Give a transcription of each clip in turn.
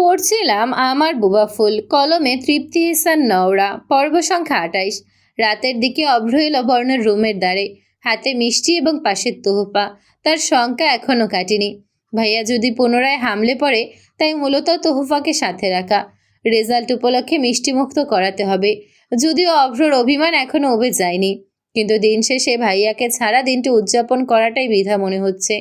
পড়ছিলাম আমার বুবা ফুল, কলমে তৃপ্তি ইহসান নওরা, পর্ব সংখ্যা ২৮। রাতের দিকে অভ্র এলো বর্ণের রুমের দ্বারে, হাতে মিষ্টি এবং পাশের তোহফা। তার শঙ্কা এখনো কাটেনি। ভাইয়া যদি পুনরায় হামলে পড়ে, তাই মূলত তোহফাকে সাথে রাখা। রেজাল্ট উপলক্ষে মিষ্টিমুক্ত করাতে হবে। যদিও অভ্রর অভিমান এখনো উবে যায়নি, কিন্তু দিন শেষে ভাইয়াকে ছাড়া দিনটি উদযাপন করাটাই বৃথা মনে হচ্ছে।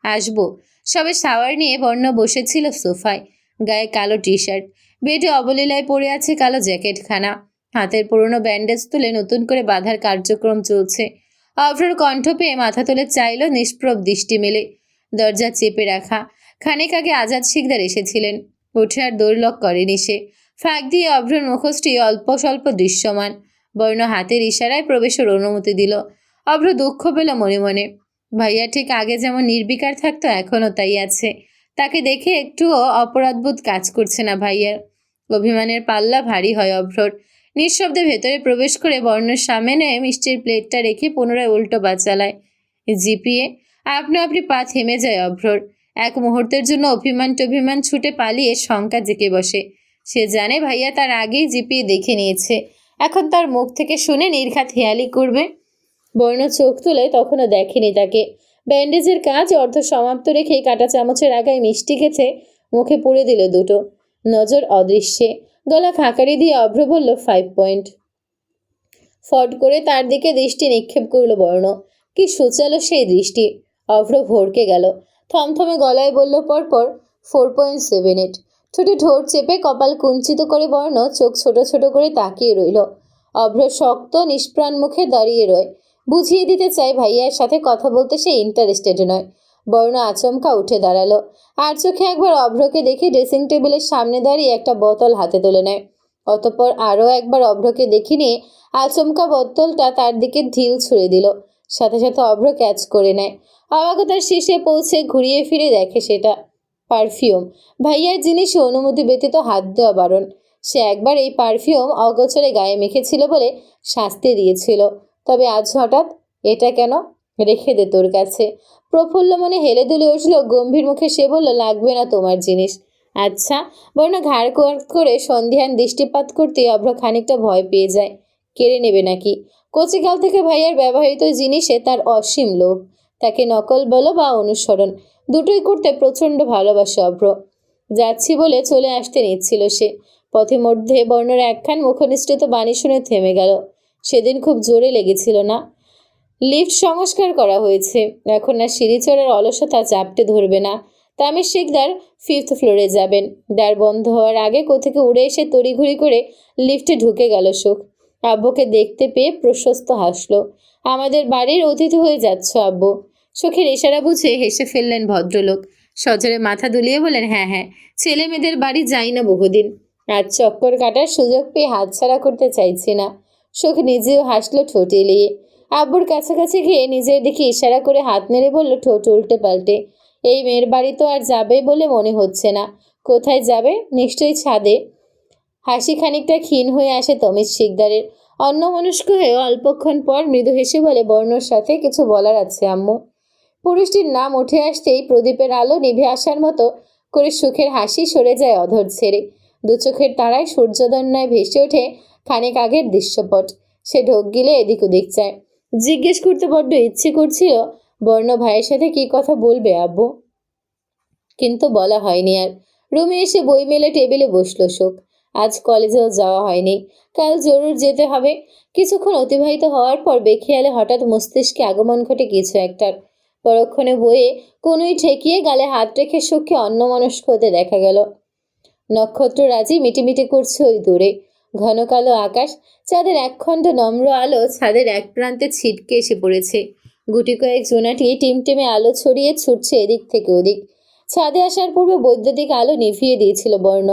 আসবো। সবে শাওয়ার নিয়ে বর্ণ বসেছিল সোফায়, গায়ে কালো টি শার্ট, বেডে অবলীলায় পড়ে আছে কালো জ্যাকেটখানা। হাতের পুরনো ব্যান্ডেজ তুলে নতুন করে বাঁধার কার্যক্রম চলছে। অভ্রর কণ্ঠ পেয়ে মাথা তুলে চাইল নিষ্প্রভ দৃষ্টি মেলে। দরজা চেপে রাখা। খানিক আগে আজাদ শিকদার এসেছিলেন। উঠে আর দৌড়লক করেনি সে। ফাঁক দিয়ে অভ্রর মুখোশটি অল্প স্বল্প দৃশ্যমান। বর্ণ হাতের ইশারায় প্রবেশের অনুমতি দিল। অভ্র দুঃখ পেল মনে মনে। ভাইয়া ঠিক আগে যেমন নির্বিকার থাকতো, এখনও তাই আছে। তাকে দেখে একটুও অপরাধবোধ কাজ করছে না ভাইয়ার। অভিমানের পাল্লা ভারী হয় অভ্রর। নিঃশব্দে ভেতরে প্রবেশ করে বর্ণের সামনে মিষ্টির প্লেটটা রেখে পুনরায় উল্টো পা চালায়। জিপিয়ে আপনা আপনি পা থেমে যায় অভ্রর। এক মুহূর্তের জন্য অভিমান ছুটে পালিয়ে শঙ্কা জেঁকে বসে। সে জানে ভাইয়া তার আগেই জিপিয়ে দেখে নিয়েছে। এখন তার মুখ থেকে শুনে নির্ঘাত হেয়ালি করবে। বর্ণ চোখ তুলে তখনও দেখেনি তাকে। ব্যান্ডেজের কাজ অর্ধ সমাপ্ত রেখে কাঁটা চামচের আগায় মিষ্টি খেতে মুখে পুড়ে দিল দুটো। নজর অদৃশ্যে। গলা খাকারি দিয়ে অভ্র বলল 5 পয়েন্ট। ফট করে তার দিকে দৃষ্টি নিক্ষেপ করল বর্ণ। কি সুচালো সেই দৃষ্টি। অভ্র ভরকে গেল। থমথমে গলায় বলল পরপর 4.78। ঠোঁটে ঠোঁট চেপে কপাল কুঞ্চিত করে বর্ণ চোখ ছোট ছোট করে তাকিয়ে রইল। অভ্র শক্ত নিষ্প্রাণ মুখে দাঁড়িয়ে রয়। বুঝিয়ে দিতে চায় ভাইয়ার সাথে কথা বলতে সে ইন্টারেস্টেড নয়। বর্ণ আচমকা উঠে দাঁড়ালো। আর চোখে একবার অভ্রকে দেখে ড্রেসিং টেবিলের সামনে দাঁড়িয়ে একটা বোতল হাতে তুলে নেয়। অতঃপর আরও একবার অভ্রকে দেখে নিয়ে আচমকা বোতলটা তার দিকে ঢিল ছুঁড়ে দিল। সাথে সাথে অভ্র ক্যাচ করে নেয়। অবাকতার শীর্ষে পৌঁছে ঘুরিয়ে ফিরে দেখে সেটা পারফিউম। ভাইয়ার জিনিসে অনুমতি ব্যতীত হাত দেওয়া বারণ। সে একবার এই পারফিউম অগোচরে গায়ে মেখেছিল বলে শাস্তি দিয়েছিল। তবে আজ হঠাৎ এটা কেন? রেখে দে তোর কাছে। প্রফুল্ল মনে হেলে দুলে উঠল। গম্ভীর মুখে সে বলল, লাগবে না তোমার জিনিস। আচ্ছা। বর্ণ ঘাড় করে সন্ধিহান দৃষ্টিপাত করতেই অভ্র খানিকটা ভয় পেয়ে যায়। কেড়ে নেবে নাকি? কচিকাল থেকে ভাইয়ার ব্যবহৃত জিনিসে তার অসীম লোভ। তাকে নকল বলো বা অনুসরণ, দুটোই করতে প্রচণ্ড ভালোবাসে অভ্র। যাচ্ছি বলে চলে আসতে নিচ্ছিল সে। পথে মধ্যে বর্ণর একখান মুখনিষ্ঠিত বাণী শুনে থেমে গেল। সেদিন খুব জোরে লেগেছিল না? লিফট সংস্কার করা হয়েছে, এখন আর সিঁড়ি চড়ার অলসতা চাপটে ধরবে না। তামির শিকদার 5th ফ্লোরে যাবেন। দ্বার বন্ধ হওয়ার আগে কোথেকে উড়ে এসে তড়িঘড়ি করে লিফটে ঢুকে গেল সুখ। আব্বুকে দেখতে পেয়ে প্রশস্ত হাসলো। আমাদের বাড়ির অতিথি হয়ে যাচ্ছ আব্বু। সুখের ইশারা বুঝে হেসে ফেললেন ভদ্রলোক। সজরে মাথা দুলিয়ে বলেন, হ্যাঁ হ্যাঁ, ছেলে মেয়েদের বাড়ি যাই না বহুদিন। আজ চক্কর কাটার সুযোগ পেয়ে হাতছাড়া করতে চাইছি না। সুখ নিজেও হাসলো ঠোঁট এলিয়ে। আব্বুর কাছাকাছি গিয়ে নিজের দিকে ইশারা করে হাত নেড়ে বলল ঠোঁট উল্টে পাল্টে, এই মেয়ের বাড়ি তো আর যাবে বলে মনে হচ্ছে না। কোথায় যাবে? নিশ্চয়ই ছাদে। হাসি খানিকটা ক্ষীণ হয়ে আসে তমিজ শিকদারের। অন্যমনস্ক হয়ে অল্পক্ষণ পর মৃদু হেসে বলে, বর্ণর সাথে কিছু বলার আছে আম্মু। পুরুষটির নাম উঠে আসতেই প্রদীপের আলো নিভে আসার মতো করে সুখের হাসি সরে যায় অধর ছেড়ে। দু চোখের তারায় সূর্যোদয় ন্যায় ভেসে ওঠে খানিক আগের দৃশ্যপট। সে ঢোক গিলে এদিক ওদিক চায়। জিজ্ঞেস করতে বড্ড ইচ্ছে করছিল বর্ণ ভাইয়ের সাথে কি কথা বলবে আব্বু, কিন্তু বলা হয়নি আর। রুমে এসে বই মেলে টেবিলে বসলো সুখ। আজ কলেজেও যাওয়া হয়নি, কাল জরুর যেতে হবে। কিছুক্ষণ অতিবাহিত হওয়ার পর বেখেয়ালে হঠাৎ মস্তিষ্কে আগমন ঘটে কিছু একটার। পরক্ষণে বইয়ে কোনোই ঠেকিয়ে গালে হাত রেখে সুখকে অন্যমনস্ক হতে দেখা গেল। নক্ষত্ররাজি মিটিমিটি করছে ওই দূরে। ঘন কালো আকাশ, চাঁদের একখণ্ড নম্র আলো ছাদের এক প্রান্তে ছিটকে এসে পড়েছে। গুটি কয়েক জোনাটি টিমটিমে আলো ছড়িয়ে ছুটছে এদিক থেকে ওদিক। ছাদে আসার পূর্বে বৈদ্যুতিক আলো নিভিয়ে দিয়েছিল বর্ণ।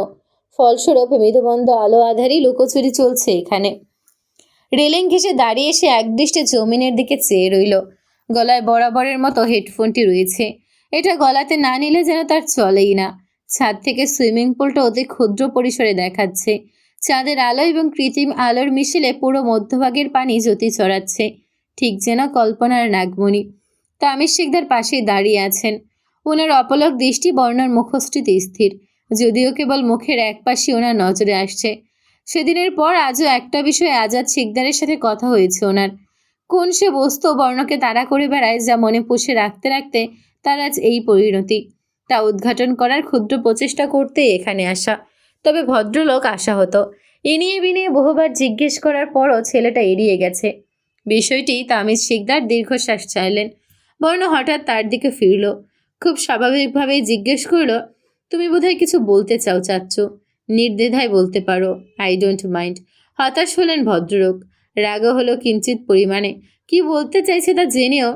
ফলস্বরূপ মৃদুবন্ধ আলো আধারই লুকোচুরি চলছে এখানে। রেলিং ঘেঁষে দাঁড়িয়ে সে একদৃষ্টে জমিনের দিকে চেয়ে রইল। গলায় বরাবরের মতো হেডফোনটি রয়েছে। এটা গলাতে না নিলে যেন তার চলেই না। ছাদ থেকে সুইমিং পুলটা অতি ক্ষুদ্র পরিসরে দেখাচ্ছে। চাঁদের আলো এবং কৃত্রিম আলোর মিশেলে পুরো মধ্যভাগের পানি জ্যোতি চড়াচ্ছে, ঠিক যেন কল্পনার নাগমণি। তামির শিকদার পাশে দাঁড়িয়ে আছেন। ওনার অপলক দৃষ্টি বর্ণার মুখশ্রীতে স্থির। যদিও কেবল মুখের এক পাশই ওনার নজরে আসছে। সেদিনের পর আজও একটা বিষয়ে আজাদ শিকদারের সাথে কথা হয়েছে ওনার। কোন সে বস্তু বর্ণকে তাড়া করে বেড়ায়, যা মনে পুষে রাখতে রাখতে তার আজ এই পরিণতি। তা উদ্ঘাটন করার ক্ষুদ্র প্রচেষ্টা করতেই এখানে আসা। তবে ভদ্রলোক আশাহত। ইনিয়ে বিনিয়ে বহুবার জিজ্ঞেস করার পরও ছেলেটা এড়িয়ে গেছে বিষয়টি। তামিজ শিকদার দীর্ঘশ্বাস চাইলেন। বর্ণ হঠাৎ তার দিকে ফিরল। খুব স্বাভাবিকভাবেই জিজ্ঞেস করল, তুমি বোধহয় কিছু বলতে চাও চাচ্চু? নির্দ্বিধায় বলতে পারো, আই ডোন্ট মাইন্ড। হতাশ হলেন ভদ্রলোক। রাগও হলো কিঞ্চিত পরিমাণে। কি বলতে চাইছে তা জেনেও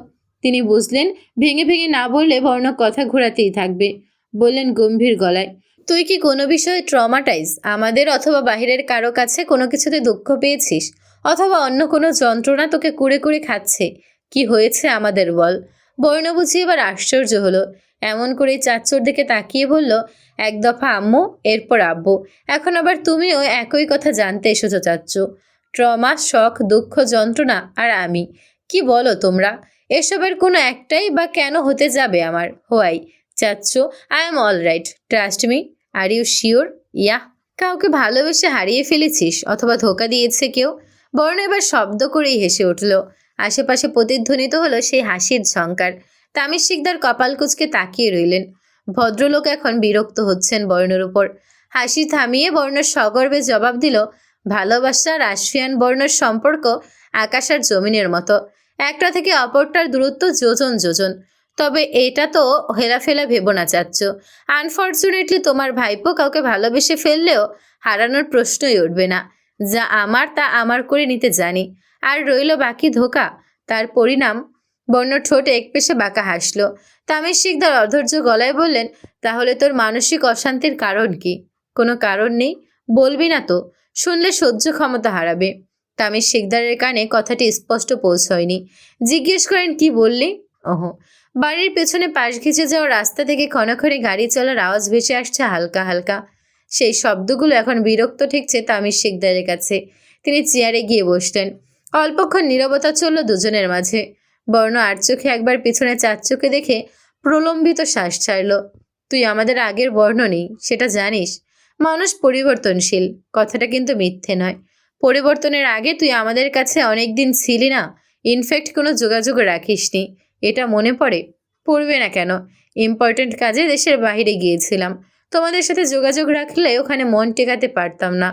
তিনি বুঝলেন ভেঙে ভেঙে না বললে বর্ণ কথা ঘোরাতেই থাকবে। বললেন গম্ভীর গলায়, তুই কি কোনো বিষয়ে ট্রমাটাইজ, আমাদের অথবা বাহিরের কারো কাছে কোনো কিছুতে দুঃখ পেয়েছিস, অথবা অন্য কোনো যন্ত্রণা তোকে কুড়ে কুড়ে খাচ্ছে? কি হয়েছে আমাদের বল। বর্ণ বুঝি এবার আশ্চর্য হলো। এমন করে চাচ্চুর দিকে তাকিয়ে বলল, এক দফা আম্মু, এরপর আব্বু, এখন আবার তুমিও একই কথা জানতে এসেছো চাচ্চু। ট্রমা, শখ, দুঃখ, যন্ত্রণা আর আমি। কি বলো তোমরা? এসবের কোনো একটাই বা কেন হতে যাবে আমার? হোয়াই চাচ্চু, I am all right, trust me. Are you sure? Yeah. কাউকে ভালোবেসে হারিয়ে ফেলেছিস, অথবা ধোকা দিয়েছে কেউ? বর্ণ এবার শব্দ করেই হেসে উঠল। আশেপাশে প্রতিধ্বনিত হলো সেই হাসির ঝঙ্কার। তামিজ শিকদার কপাল কুঁচকে তাকিয়ে রইলেন। ভদ্রলোক এখন বিরক্ত হচ্ছেন বর্ণের উপর। হাসি থামিয়ে বর্ণ সগর্বে জবাব দিল, ভালোবাসা রাশিয়ান বর্ণের সম্পর্ক আকাশ আর জমিনের মতো। একটা থেকে অপরটার দূরত্ব যোজন যোজন। তবে এটা তো হেলাফেলা ভেবো না চাচ্ছ। আনফর্চুনেটলি তোমার ভাইপো কাউকে ভালোবেসে ফেললেও হারানোর প্রশ্নই উঠবে না। যা আমার তা আমার করে নিতে জানি। আর রইল বাকি ধোকা, তার পরিণাম। বর্ণ ঠোঁট একপেশে বাঁকা হাসল। তামিজ শিকদার অধৈর্য গলায় বললেন, তাহলে তোর মানসিক অশান্তির কারণ কি? কোনো কারণ নেই? বলবি না তো? শুনলে সহ্য ক্ষমতা হারাবে। তামিজ শিকদারের কানে কথাটি স্পষ্ট পৌঁছয়নি। জিজ্ঞেস করেন, কি বললি? ওহো। বাড়ির পেছনে পাশ ঘেঁচে যাওয়া রাস্তা থেকে ক্ষণক্ষণে গাড়ি চলার আওয়াজ ভেসে আসছে হালকা হালকা। সেই শব্দগুলো এখন বিরক্ত ঠেকছে তামিজ শিকদারের কাছে। তিনি চেয়ারে গিয়ে বসলেন। অল্পক্ষণ নীরবতা চলল দুজনের মাঝে। বর্ণ আর চোখে একবার পিছনে চাচ্চুকে দেখে প্রলম্বিত শ্বাস ছাড়ল। তুই আমাদের আগের বর্ণ নেই, সেটা জানিস? মানুষ পরিবর্তনশীল, কথাটা কিন্তু মিথ্যে নয়। পরিবর্তনের আগে তুই আমাদের কাছে অনেক দিন ছিলি না। ইনফ্যাক্ট কোনো যোগাযোগ রাখিসনি, এটা মনে পড়ে? পড়বে না কেন? ইম্পর্ট্যান্ট কাজে দেশের বাইরে গিয়েছিলাম। তোমাদের সাথে যোগাযোগ রাখলে ওখানে মন টেকাতে পারতাম না।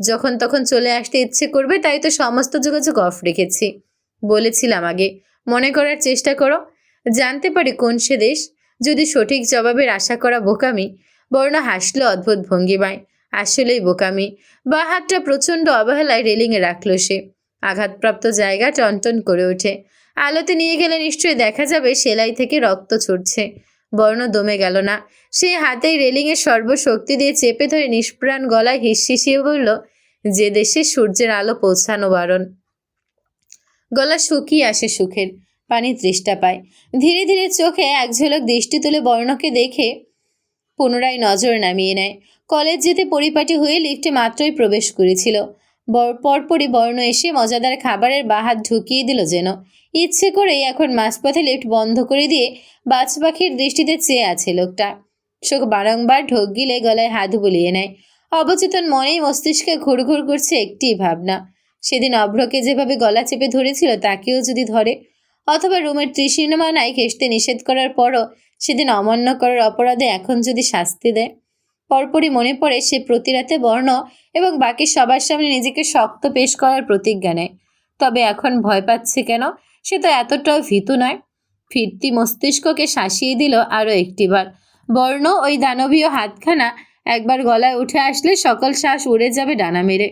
যখন তখন চলে আসতে ইচ্ছে করবে, তাই তো সমস্ত যোগাযোগ অফ রেখেছি। বলেছিলাম আগে, মনে করার চেষ্টা করো। জানতে পারি কোন সে দেশ? যদি সঠিক জবাবের আশা করা বোকামি। বর্ণ হাসলো অদ্ভুত ভঙ্গিমায়। আসলেই বোকামি। বা হাতটা প্রচণ্ড অবহেলায় রেলিংয়ে রাখল সে। আঘাতপ্রাপ্ত জায়গা টনটন করে ওঠে। আলোতে নিয়ে গেলে নিশ্চয়ই দেখা যাবে সেলাই থেকে রক্ত ছুটছে। বর্ণ দমে গেল না। সে হাতেই রেলিংয়ের সর্বশক্তি দিয়ে চেপে ধরে নিষ্প্রাণ গলায় হিসিয়ে বলল, যে দেশে সূর্যের আলো পৌঁছানো বারণ। গলা শুকিয়ে আসে সুখের। পানি তৃষ্ণা পায়। ধীরে ধীরে চোখে এক ঝলক দৃষ্টি তুলে বর্ণকে দেখে পুনরায় নজর নামিয়ে নেয়। কলেজ যেতে পরিপাটি হয়ে লিফটে মাত্রই প্রবেশ করেছিল। পরপরই বর্ণ এসে মজাদার খাবারের বাহাত ঢুকিয়ে দিল যেন। ইচ্ছে করেই এখন মাঝপথে লিফট বন্ধ করে দিয়ে বাজ পাখির দৃষ্টিতে চেয়ে আছে লোকটা। চোখ বারংবার ঢোক গিলে গলায় হাত বুলিয়ে নেয়। অবচেতন মনেই মস্তিষ্কে ঘুরঘুর করছে একটি ভাবনা। সেদিন অভ্রকে যেভাবে গলা চেপে ধরেছিল তাকেও যদি ধরে, অথবা রুমের ত্রিসীমানায় ঘেঁষতে নিষেধ করার পরও সেদিন অমান্য করার অপরাধে এখন যদি শাস্তি দেয়। পরপরই মনে পড়ে সে প্রতি রাতে বর্ণ এবং বাকি সবার সামনে নিজেকে শক্ত পেশ করার প্রতিজ্ঞা নেয়। তবে এখন ভয় পাচ্ছে কেন? সে তো এতটাও ভীতু নয়। ফিরতি মস্তিষ্ককে শাসিয়ে দিল আরও একটিবার। বর্ণ ওই দানবীয় হাতখানা একবার গলায় উঠে আসলে সকল শ্বাস উড়ে যাবে ডানা মেরে।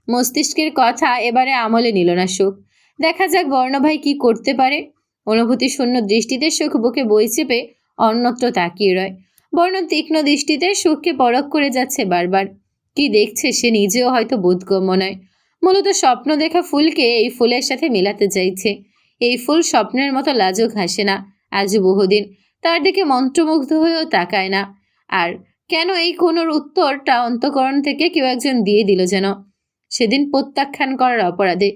মস্তিষ্কের কথা এবারে আমলে নিল না সুখ। দেখা যাক বর্ণভাই কি করতে পারে। অনুভূতি শূন্য দৃষ্টিতে সুখ বুকে বই চেপে অন্যত্র তাকিয়ে রয়। বর্ণ তীক্ষ্ণ দৃষ্টিতে সুখকে পরখ করে যাচ্ছে বারবার। কি দেখছে সে নিজেও হয়তো বোধগম্য নয়। মূলত স্বপ্ন দেখা ফুলকে এই ফুলের সাথে মেলাতে চাইছে। এই ফুল স্বপ্নের মতো লাজুক হাসে না আজ বহুদিন। তার দিকে মন্ত্রমুগ্ধ হয়েও তাকায় না। আর কেন এই কোনোর উত্তরটা অন্তঃকরণ থেকে কেউ একজন দিয়ে দিল যেন। সেদিন প্রত্যাখ্যান করার অপরাধে।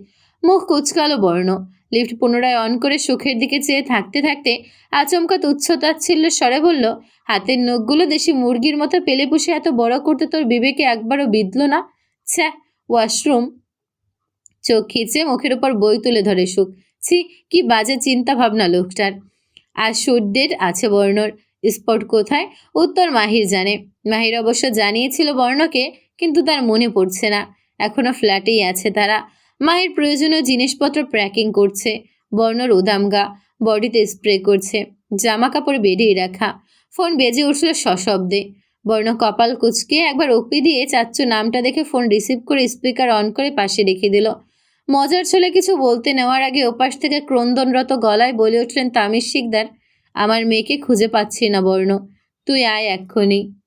মুখ কুচকালো বর্ণ। লিফট পুনরায় অন করে সুখের দিকে চেয়ে থাকতে থাকতে আচমকা তুচ্ছ-তাচ্ছিল্যের স্বরে বলল, হাতের নখগুলো দেশি মুরগির মতো পেলে পুষে এত বড় করতে তোর বিবেকে একবারও বিঁধল না? ছ্যাঃ! ওয়াশরুম। চোখ খিচে মুখের উপর বই তুলে ধরে সুখ। ছি, কি বাজে চিন্তা ভাবনা লোকটার। আর শুট ডেট আছে বর্ণর। স্পট কোথায়? উত্তর মাহির জানে। মাহির অবশ্য জানিয়েছিল বর্ণকে, কিন্তু তার মনে পড়ছে না। এখনো ফ্ল্যাটেই আছে তারা। মাহির প্রয়োজনীয় জিনিসপত্র প্যাকিং করছে। বর্ণর উদামগা, বডিতে স্প্রে করছে, জামা কাপড় বেরিয়ে রাখা। ফোন বেজে উঠল সশব্দে। বর্ণ কপাল কুঁচকে একবার ওপি দিয়ে চাচ্চু নামটা দেখে ফোন রিসিভ করে স্পিকার অন করে পাশে রেখে দিল। মজার ছলে কিছু বলতে নেওয়ার আগে ওপাশ থেকে ক্রন্দনরত গলায় বলে উঠলেন তামিজ শিকদার, আমার মেয়েকে খুঁজে পাচ্ছি না বর্ণ, তুই আয় এক্ষুনি।